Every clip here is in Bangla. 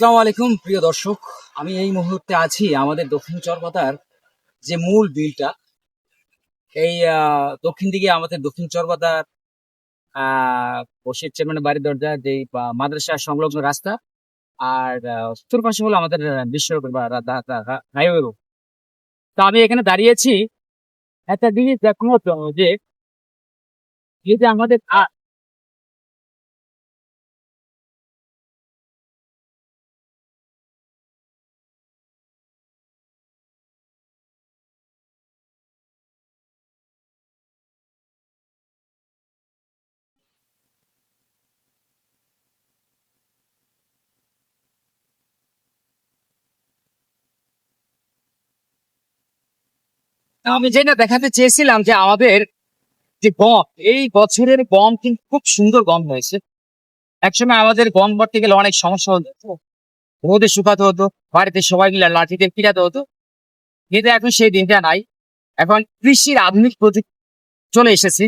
আসসালামু আলাইকুম প্রিয় দর্শক। আমি এই মুহূর্তে আছি আমাদের দক্ষিণ চরপাতার যে মূল বিলটা, এই দক্ষিণ দিকে আমাদের দক্ষিণ চরপাতার বশির চেয়ারম্যানের বাড়ির দরজা, যে মাদ্রাসা সংলগ্ন রাস্তা। আর উত্তর পাশে হলো আমাদের বিশ্ব রোড বা হাইওয়ে রোড। তো আমি এখানে দাঁড়িয়েছি, একটা জিনিস দেখুন তো, যে এই যে আমাদের আমি যেটা দেখাতে চেয়েছিলাম যে আমাদের যে গম, এই বছরের গম কিন্তু খুব সুন্দর গম হয়েছে। একসময় আমাদের গম করতে গেলে অনেক সমস্যা হতো, রোদে শুকাতে হতো, বাড়িতে সবাই মিলে লাঠিতে পিটাতে হতো। কিন্তু এখন সেই দিনটা নাই। এখন কৃষির আধুনিক প্রযুক্তি চলে এসেছে।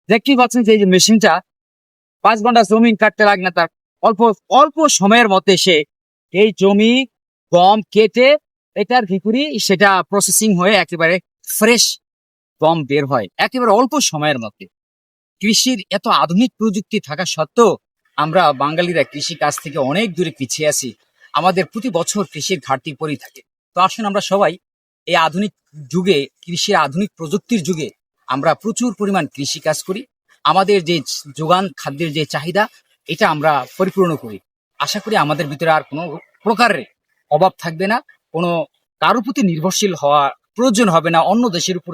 দেখতেই পাচ্ছেন যে এই যে মেশিনটা 5 ঘন্টা জমি কাটতে লাগে না তার, অল্প অল্প সময়ের মধ্যে সে এই জমি গম কেটে এটার ভিতরে সেটা প্রসেসিং হয়ে একেবারে ফ্রেশ গম বের হয় একেবারে অল্প সময়ের মধ্যে। কৃষির এত আধুনিক প্রযুক্তি থাকা সত্ত্বেও আমরা বাঙালিরা কৃষি কাজ থেকে অনেক দূরে পিছিয়ে আছি। আমাদের প্রতি বছর কৃষির ঘাটতি পড়েই থাকে। তো আসুন আমরা সবাই এই আধুনিক যুগে, কৃষির আধুনিক প্রযুক্তির যুগে আমরা প্রচুর পরিমাণ কৃষি কাজ করি। আমাদের যে যোগান খাদ্যের যে চাহিদা, এটা আমরা পরিপূর্ণ করি। আশা করি আমাদের ভিতরে আর কোনো প্রকারের অভাব থাকবে না, কোনো কারোর প্রতি নির্ভরশীল হওয়া প্রয়োজন হবে না, অন্য দেশের উপর